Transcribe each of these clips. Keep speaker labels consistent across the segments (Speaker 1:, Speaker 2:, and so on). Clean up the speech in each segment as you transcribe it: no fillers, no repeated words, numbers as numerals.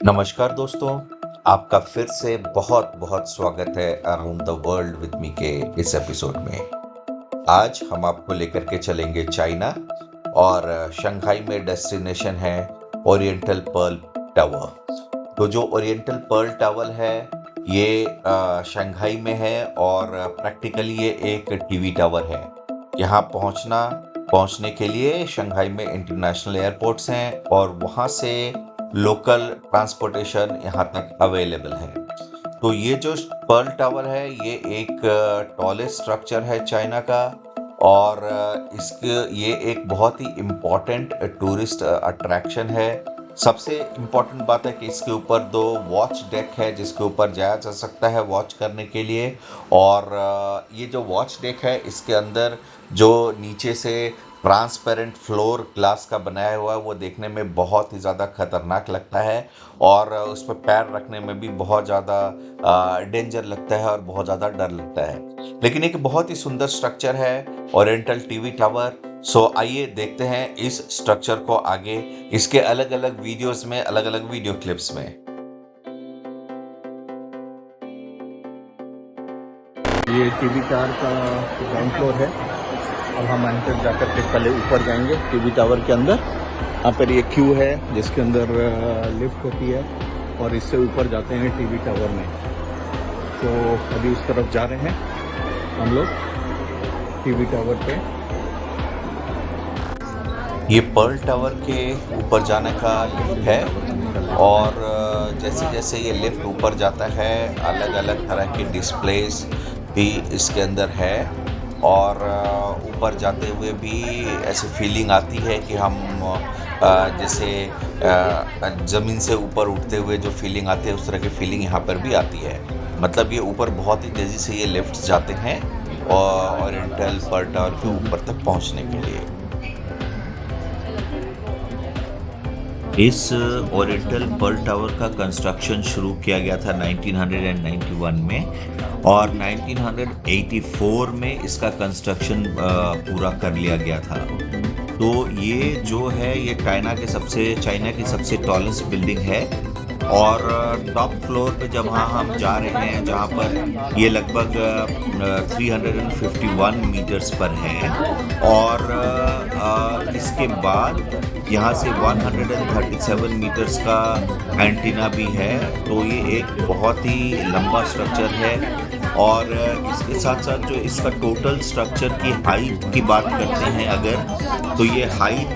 Speaker 1: नमस्कार दोस्तों, आपका फिर से बहुत बहुत स्वागत है around the world with me के इस एपिसोड में। आज हम आपको लेकर के चलेंगे चाइना और शंघाई में डेस्टिनेशन है ओरिएंटल पर्ल टावर। तो जो ओरिएंटल पर्ल टावर है ये शंघाई में है और प्रैक्टिकली ये एक टीवी टावर है। यहाँ पहुँचने के लिए शंघाई में इंटरनेशनल एयरपोर्ट्स हैं और वहाँ से लोकल ट्रांसपोर्टेशन यहाँ तक अवेलेबल है। तो ये जो पर्ल टावर है ये एक टॉलेस्ट स्ट्रक्चर है चाइना का और ये एक बहुत ही इम्पॉर्टेंट टूरिस्ट अट्रैक्शन है। सबसे इम्पॉर्टेंट बात है कि इसके ऊपर 2 वॉच डेक है जिसके ऊपर जाया जा सकता है वॉच करने के लिए। और ये जो वॉच डेक है इसके अंदर जो नीचे से ट्रांसपेरेंट फ्लोर ग्लास का बनाया हुआ है वो देखने में बहुत ही ज़्यादा खतरनाक लगता है और उस पर पैर रखने में भी बहुत ज़्यादा डेंजर लगता है और बहुत ज़्यादा डर लगता है। लेकिन एक बहुत ही सुंदर स्ट्रक्चर है ओरिएंटल टीवी टावर। सो आइए देखते हैं इस स्ट्रक्चर को आगे इसके अलग अलग वीडियोस में, अलग अलग वीडियो क्लिप्स में।
Speaker 2: ये टीवी टावर का ग्राउंड फ्लोर है। अब हम अंदर जाकर के पहले ऊपर जाएंगे टीवी टावर के अंदर। यहाँ पर ये क्यू है जिसके अंदर लिफ्ट होती है और इससे ऊपर जाते हैं टीवी टावर में। तो अभी उस तरफ जा रहे हैं हम लोग टीवी टावर पे।
Speaker 1: ये पर्ल टावर के ऊपर जाने का लिफ्ट है और जैसे जैसे ये लिफ्ट ऊपर जाता है अलग अलग तरह की डिस्प्लेस भी इसके अंदर है और ऊपर जाते हुए भी ऐसी फीलिंग आती है कि हम जैसे ज़मीन से ऊपर उठते हुए जो फीलिंग आती है उस तरह की फीलिंग यहाँ पर भी आती है। मतलब ये ऊपर बहुत ही तेज़ी से ये लिफ्ट जाते हैं और ओरिएंटल पर्ल टावर के ऊपर तक पहुँचने के लिए। इस ओरिएंटल पर्ल टावर का कंस्ट्रक्शन शुरू किया गया था 1991 में और 1984 में इसका कंस्ट्रक्शन पूरा कर लिया गया था। तो ये जो है ये चाइना की सबसे टॉलेस्ट बिल्डिंग है और टॉप फ्लोर पे जब हम जा रहे हैं जहाँ पर ये लगभग 351 मीटर्स पर है और इसके बाद यहाँ से 137 मीटर्स का एंटीना भी है। तो ये एक बहुत ही लंबा स्ट्रक्चर है और इसके साथ साथ जो इसका टोटल स्ट्रक्चर की हाइट की बात करते हैं अगर तो ये हाइट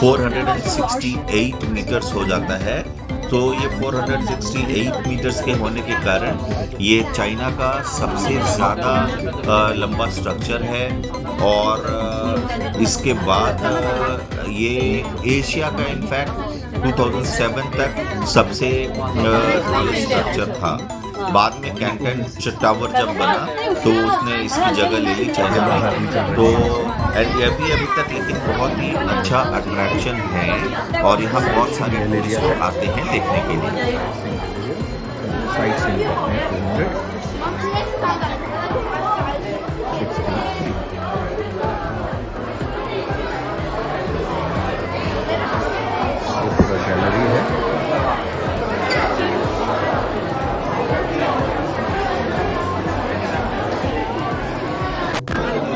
Speaker 1: 468 मीटर्स हो जाता है। तो ये 468 मीटर्स के होने के कारण ये चाइना का सबसे ज़्यादा लंबा स्ट्रक्चर है और इसके बाद ये एशिया का इनफैक्ट 2007 तक सबसे स्ट्रक्चर था। बाद में कैंटन टावर जब बना तो उसने इसकी जगह ले ली चाइना में। तो अभी तक लेकिन बहुत ही अच्छा अट्रैक्शन है और यहाँ बहुत सारे टूरिस्ट आते हैं देखने के लिए।
Speaker 2: साइड सीइंग करते हैं 200 ये पूरा गैलरी है।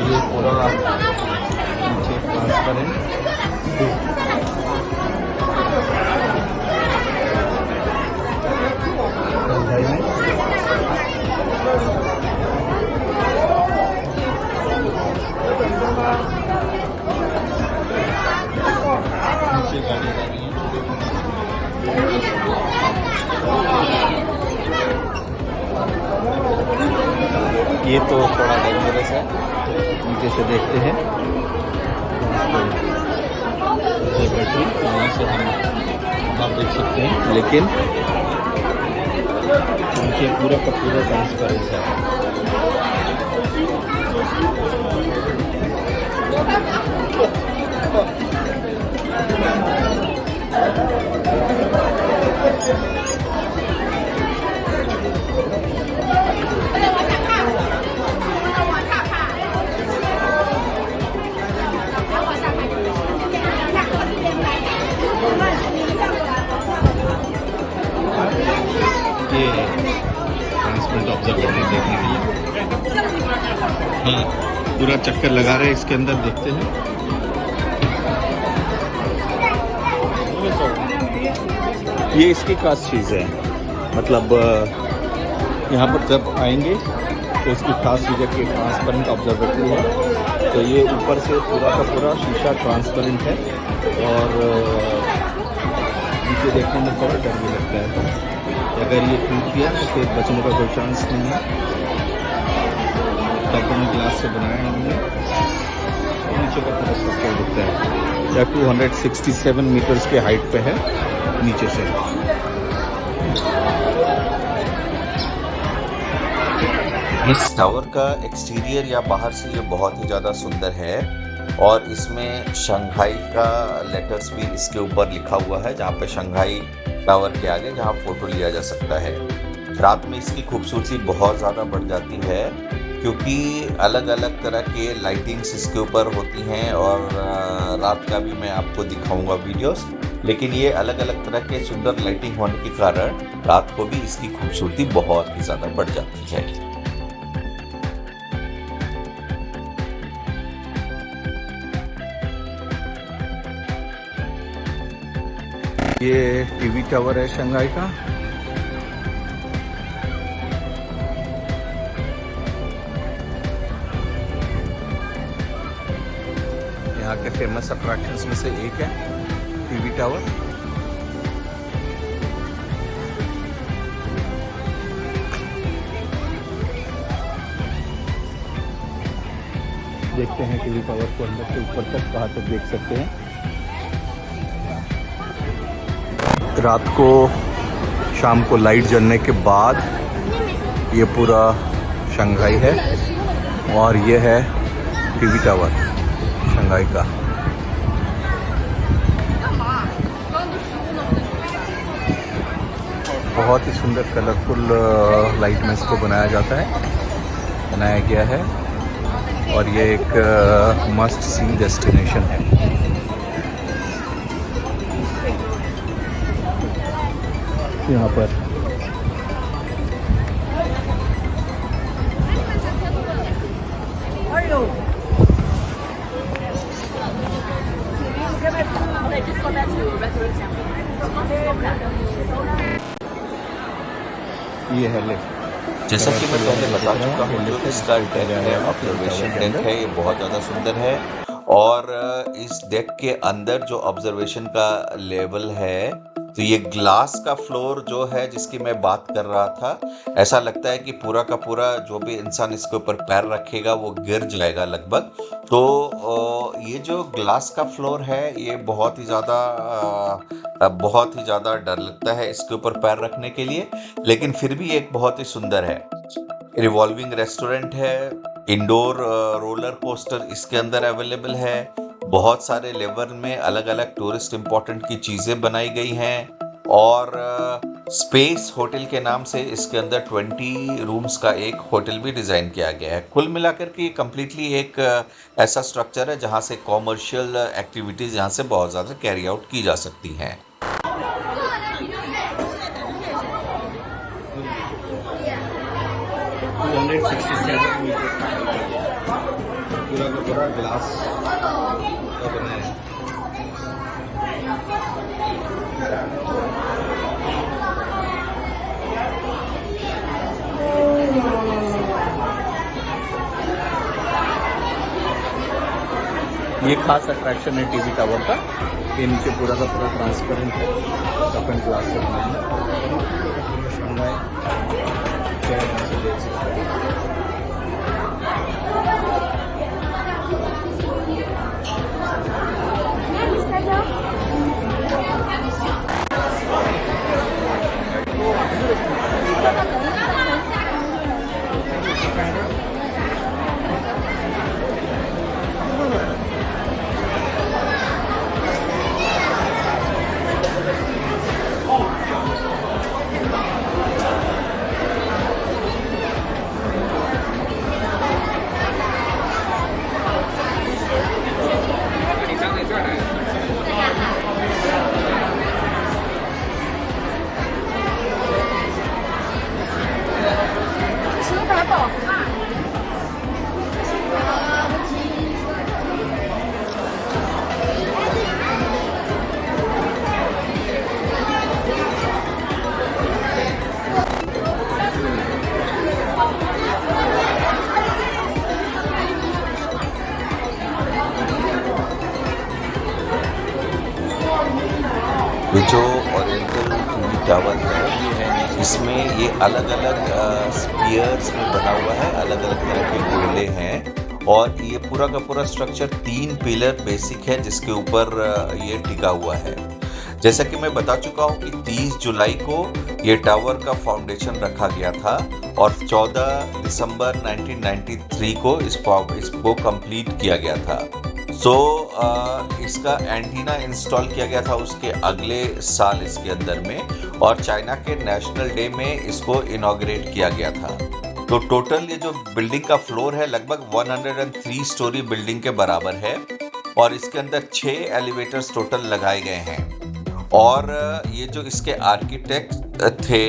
Speaker 2: ये पूरा नीचे ट्रांसपेरेंट शंघाई में नीचे गाड़ी जा रही है। ये तो थोड़ा डेंजरस है, नीचे से देखते हैं। बैटरी यहाँ से हम आप देख सकते हैं लेकिन नीचे पूरा का पूरा ट्रांसपेरेंट है। ये ट्रांसपेरेंट ऑब्जर्वेटरी देखने के लिए। हाँ, पूरा चक्कर लगा रहे हैं इसके अंदर, देखते हैं। ये इसकी खास चीज़ है, मतलब यहाँ पर जब आएंगे तो इसकी खास चीज़ है कि ट्रांसपेरेंट ऑब्जर्वेटरी है। तो ये ऊपर से पूरा का पूरा शीशा ट्रांसपेरेंट है और नीचे देखने में थोड़ा डर भी लगता है। अगर ये टूट गया तो फिर बचने का कोई चांस नहीं है। कार्बन ग्लास से बनाया है हमने। नीचे का पूरा स्ट्रक्चर दिखता है। यह 267 मीटर्स के हाइट पे है नीचे से।
Speaker 1: इस टावर का एक्सटीरियर या बाहर से ये बहुत ही ज़्यादा सुंदर है और इसमें शंघाई का लेटर्स भी इसके ऊपर लिखा हुआ है, जहाँ पे शंघाई टावर के आगे जहाँ फोटो लिया जा सकता है। रात में इसकी खूबसूरती बहुत ज़्यादा बढ़ जाती है क्योंकि अलग अलग तरह के लाइटिंग्स इसके ऊपर होती हैं और रात का भी मैं आपको दिखाऊंगा वीडियोस। लेकिन ये अलग अलग तरह के सुंदर लाइटिंग होने के कारण रात को भी इसकी खूबसूरती बहुत ही ज़्यादा बढ़ जाती है।
Speaker 2: ये टीवी टावर है शंघाई का। यहाँ के फेमस अट्रैक्शंस में से एक है टीवी टावर। देखते हैं टीवी टावर को अंदर से ऊपर तक कहाँ तक देख सकते हैं। रात को शाम को लाइट जलने के बाद ये पूरा शंघाई है और ये है टीवी टावर शंघाई का। बहुत ही सुंदर कलरफुल लाइट में इसको बनाया गया है और ये एक मस्ट सी डेस्टिनेशन है। यहाँ पर ये है लिफ्ट।
Speaker 1: जैसा कि मैं पहले बता चुका हूँ, जो इसका डेक है, ऑब्जर्वेशन डेक है, ये बहुत ज़्यादा सुंदर है। और इस डेक के अंदर जो ऑब्जर्वेशन का लेवल है, तो ये ग्लास का फ्लोर जो है जिसकी मैं बात कर रहा था, ऐसा लगता है कि पूरा का पूरा जो भी इंसान इसके ऊपर पैर रखेगा वो गिर जाएगा लगभग। तो ये जो ग्लास का फ्लोर है ये बहुत ही ज़्यादा डर लगता है इसके ऊपर पैर रखने के लिए, लेकिन फिर भी एक बहुत ही सुंदर है। रिवॉल्विंग रेस्टोरेंट है, इंडोर रोलर कोस्टर इसके अंदर अवेलेबल है। बहुत सारे लेवल में अलग अलग टूरिस्ट इम्पोर्टेंट की चीज़ें बनाई गई हैं और स्पेस होटल के नाम से इसके अंदर 20 रूम्स का एक होटल भी डिज़ाइन किया गया है। कुल मिलाकर के कम्प्लीटली एक ऐसा स्ट्रक्चर है जहां से कॉमर्शियल एक्टिविटीज़ यहाँ से बहुत ज़्यादा कैरी आउट की जा सकती हैं।
Speaker 2: पूरा का पूरा ग्लास का बना है। ये खास अट्रैक्शन है टीवी टावर का। ये नीचे पूरा का पूरा ट्रांसपेरेंट है, ओपन ग्लास से बना है।
Speaker 1: टावर है, इसमें ये अलग अलग स्पीयर्स में बना हुआ है, अलग अलग तरह के गोले हैं और ये पूरा का पूरा स्ट्रक्चर 3 पिलर बेसिक है जिसके ऊपर ये टिका हुआ है। जैसा कि मैं बता चुका हूँ कि 30 जुलाई को ये टावर का फाउंडेशन रखा गया था और 14 दिसंबर 1993 को इसको कंप्लीट किया गया था। इसका एंटीना इंस्टॉल किया गया था उसके अगले साल इसके अंदर में और चाइना के नेशनल डे में इसको इनॉग्रेट किया गया था। तो टोटल ये जो बिल्डिंग का फ्लोर है लगभग 103 स्टोरी बिल्डिंग के बराबर है और इसके अंदर 6 एलिवेटर्स टोटल लगाए गए हैं और ये जो इसके आर्किटेक्ट थे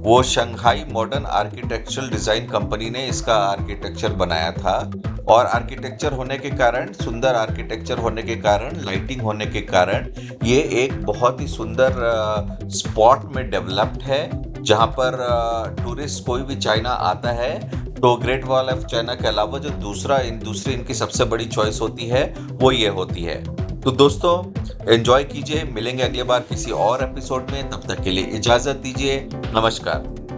Speaker 1: वो Shanghai modern architectural design company ने इसका आर्किटेक्चर बनाया था और आर्किटेक्चर होने के कारण, सुंदर आर्किटेक्चर होने के कारण, लाइटिंग होने के कारण ये एक बहुत ही सुंदर स्पॉट में डेवलप्ड है जहाँ पर टूरिस्ट कोई भी चाइना आता है तो ग्रेट वॉल ऑफ चाइना के अलावा जो दूसरी इनकी सबसे बड़ी चॉइस होती है वो ये होती है। तो दोस्तों एंजॉय कीजिए, मिलेंगे अगली बार किसी और एपिसोड में, तब तक के लिए इजाज़त दीजिए, नमस्कार।